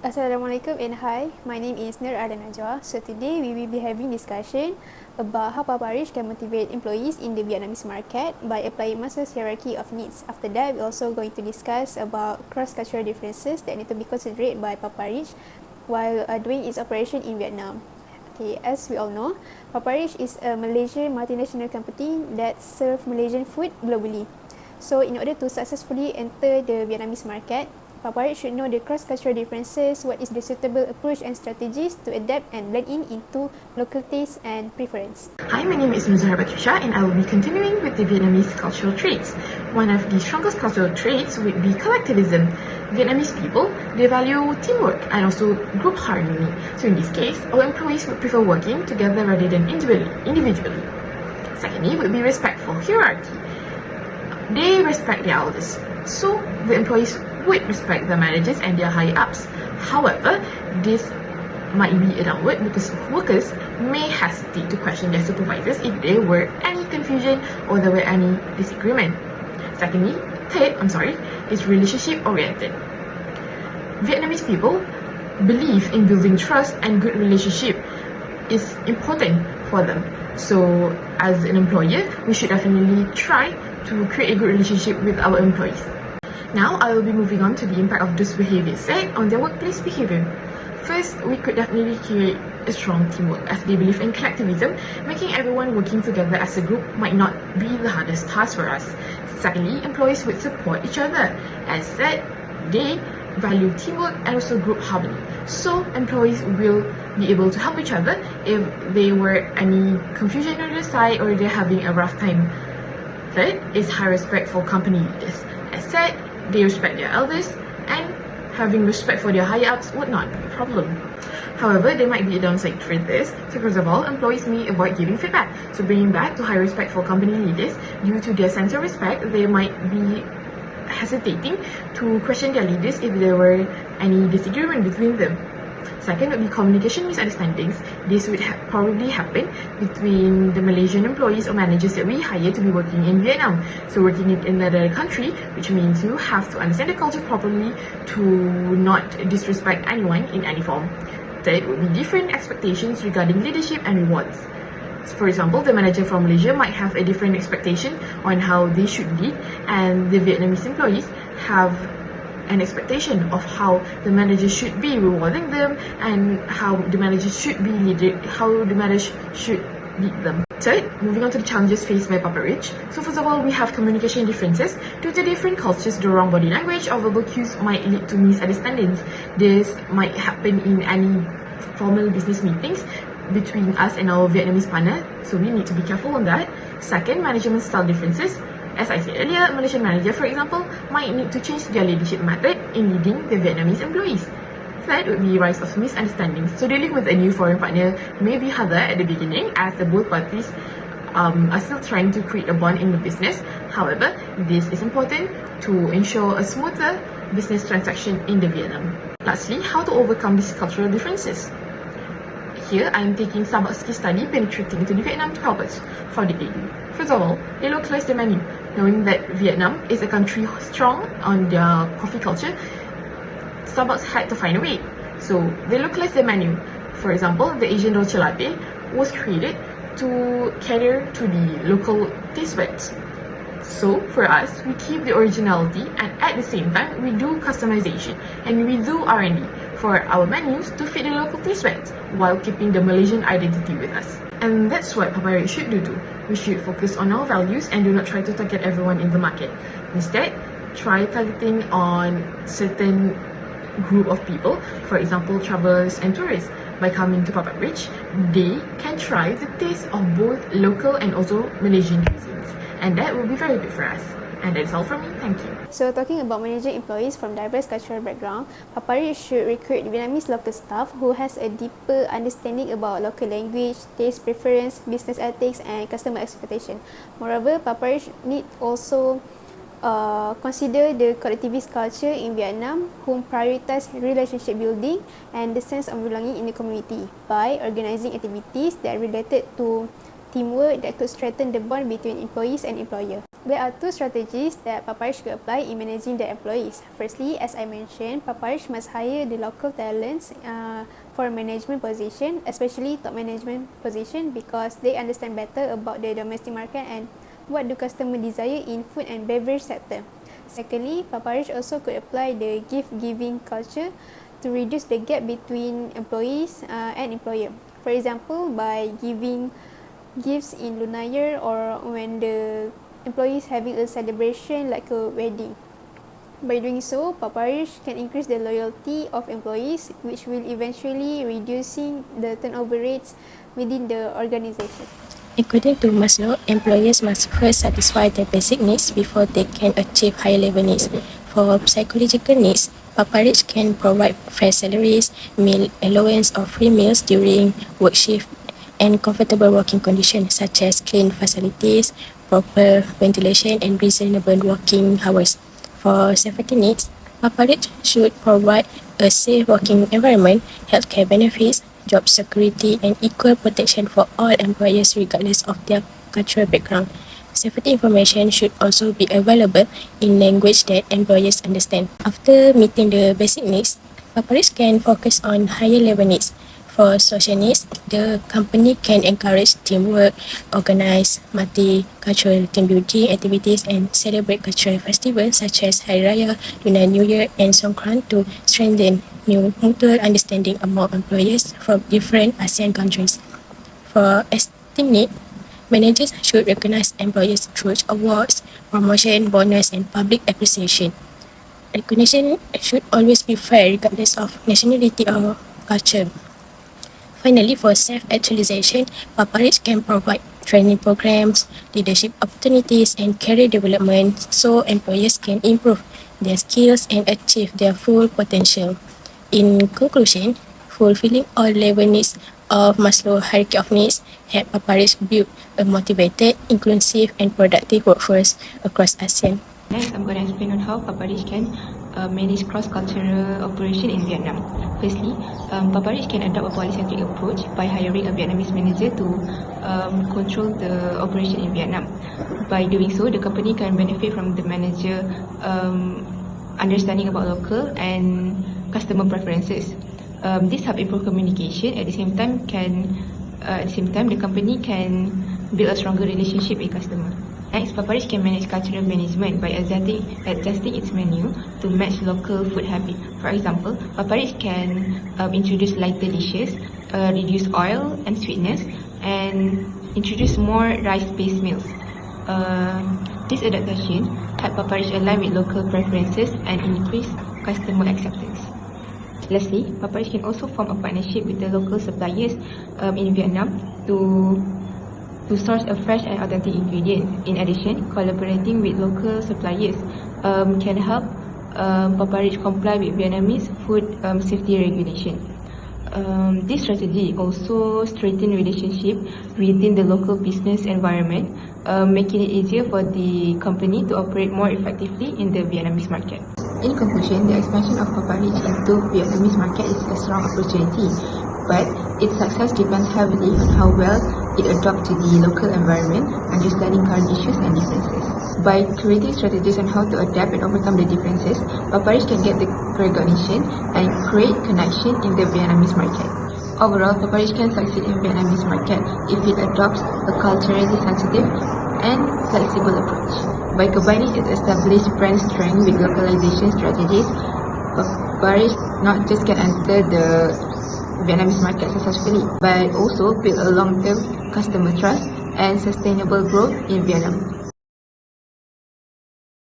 Assalamualaikum and hi, my name is Nur Arda Najwa. So today we will be having discussion about how Papa Rich can motivate employees in the Vietnamese market by applying Maslow's hierarchy of needs. After that, we're also going to discuss about cross-cultural differences that need to be considered by Papa Rich while doing its operation in Vietnam. Okay, as we all know, Papa Rich is a Malaysian multinational company that serves Malaysian food globally. So in order to successfully enter the Vietnamese market, Papa Rich should know the cross-cultural differences, what is the suitable approach and strategies to adapt and blend in into local tastes and preference. Hi, my name is Muzahara Batrisha and I will be continuing with the Vietnamese cultural traits. One of the strongest cultural traits would be collectivism. Vietnamese people, they value teamwork and also group harmony. So in this case, our employees would prefer working together rather than individually. Secondly would be respectful hierarchy. They respect their elders. So the employees would respect their managers and their higher ups. However, this might be a downward because workers may hesitate to question their supervisors if there were any confusion or there were any disagreement. Third, is relationship oriented. Vietnamese people believe in building trust and good relationship is important for them. So as an employer, we should definitely try to create a good relationship with our employees. Now, I will be moving on to the impact of those behaviors set on their workplace behavior. First, we could definitely create a strong teamwork as they believe in collectivism. Making everyone working together as a group might not be the hardest task for us. Secondly, employees would support each other. As said, they value teamwork and also group harmony. So, employees will be able to help each other if there were any confusion on their side or they're having a rough time. Third is high respect for company leaders. As said, they respect their elders and having respect for their higher ups would not be a problem. However, there might be a downside to this. So first of all, employees may avoid giving feedback. So bringing back to high respect for company leaders, due to their sense of respect, they might be hesitating to question their leaders if there were any disagreement between them. Second would be communication misunderstandings. This would probably happen between the Malaysian employees or managers that we hire to be working in Vietnam. So working in another country, which means you have to understand the culture properly to not disrespect anyone in any form. Third would be different expectations regarding leadership and rewards. For example, the manager from Malaysia might have a different expectation on how they should lead, and the Vietnamese employees have an expectation of how the manager should be rewarding them and how the manager should be leading, how the manager should lead them. Third, moving on to the challenges faced by Papa Rich. So first of all, we have communication differences. Due to different cultures, the wrong body language or verbal cues might lead to misunderstandings. This might happen in any formal business meetings between us and our Vietnamese partner, so we need to be careful on that. Second, management style differences. As I said earlier, Malaysian manager, for example, might need to change their leadership method in leading the Vietnamese employees. Third would be rise of misunderstandings. So dealing with a new foreign partner may be harder at the beginning as the both parties are still trying to create a bond in the business. However, this is important to ensure a smoother business transaction in the Vietnam. Lastly, how to overcome these cultural differences. Here, I am taking Starbucks case study penetrating into Vietnam to help us. How did they do? First of all, they localized the menu. Knowing that Vietnam is a country strong on their coffee culture, Starbucks had to find a way. So, they localized the menu. For example, the Asian Dolce Latte was created to cater to the local taste buds. So, for us, we keep the originality and at the same time, we do customization and we do R&D for our menus to fit the local taste buds while keeping the Malaysian identity with us. And that's what Papa Rich should do too. We should focus on our values and do not try to target everyone in the market. Instead, try targeting on certain group of people, for example, travelers and tourists. By coming to Papa Rich, they can try the taste of both local and also Malaysian cuisines. And that will be very good for us. And that's all from me. Thank you. So talking about managing employees from diverse cultural background, Papa Rich should recruit Vietnamese local staff who has a deeper understanding about local language, taste preference, business ethics and customer expectation. Moreover, Papa Rich need also consider the collectivist culture in Vietnam whom prioritize relationship building and the sense of belonging in the community by organizing activities that are related to teamwork that could strengthen the bond between employees and employer. There are two strategies that Paparish could apply in managing their employees. Firstly, as I mentioned, Paparish must hire the local talents for management position, especially top management position, because they understand better about the domestic market and what do customers desire in food and beverage sector. Secondly, Paparish also could apply the gift-giving culture to reduce the gap between employees and employer. For example, by giving gifts in Lunar Year or when the employees having a celebration like a wedding. By doing so, Paparish can increase the loyalty of employees, which will eventually reducing the turnover rates within the organization. According to Maslow, employers must first satisfy their basic needs before they can achieve higher level needs. For psychological needs, Paparish can provide fair salaries, meal allowance or free meals during work shift, and comfortable working conditions such as clean facilities, proper ventilation and reasonable working hours. For safety needs, Paparish should provide a safe working environment, healthcare benefits, job security and equal protection for all employees regardless of their cultural background. Safety information should also be available in language that employees understand. After meeting the basic needs, Paparish can focus on higher level needs. For social needs, the company can encourage teamwork, organize multicultural team building activities and celebrate cultural festivals such as Hari Raya, Lunar New Year and Songkran to strengthen mutual understanding among employees from different ASEAN countries. For esteem need, managers should recognize employees through awards, promotion, bonus and public appreciation. Recognition should always be fair regardless of nationality or culture. Finally, for self-actualization, Paparish can provide training programs, leadership opportunities and career development so employees can improve their skills and achieve their full potential. In conclusion, fulfilling all level needs of Maslow hierarchy of needs help Paparish build a motivated, inclusive and productive workforce across ASEAN. Next, I'm going to explain on how Paparish can manage cross-cultural operation in Vietnam. Firstly, Paparish can adopt a polycentric approach by hiring a Vietnamese manager to control the operation in Vietnam. By doing so, the company can benefit from the manager understanding about local and customer preferences. This help improve communication. At the same time, the company can build a stronger relationship with customer. Next, Paparish can manage cultural management by adjusting its menu to match local food habit. For example, Paparish can introduce lighter dishes, reduce oil and sweetness, and introduce more rice-based meals. This adaptation help Paparish align with local preferences and increase customer acceptance. Lastly, Paparish can also form a partnership with the local suppliers in Vietnam to source a fresh and authentic ingredient. In addition, collaborating with local suppliers can help Paparish comply with Vietnamese food safety regulation. This strategy also strengthens relationship within the local business environment, making it easier for the company to operate more effectively in the Vietnamese market. In conclusion, the expansion of Paparish into Vietnamese market is a strong opportunity, but its success depends heavily on how well it adapts to the local environment, understanding current issues and differences. By creating strategies on how to adapt and overcome the differences, Paparish can get the recognition and create connection in the Vietnamese market. Overall, Paparish can succeed in Vietnamese market if it adopts a culturally sensitive and flexible approach. By combining its established brand strength with localization strategies, Paparish not just can enter the Vietnamese market successfully, but also build a long-term customer trust and sustainable growth in Vietnam.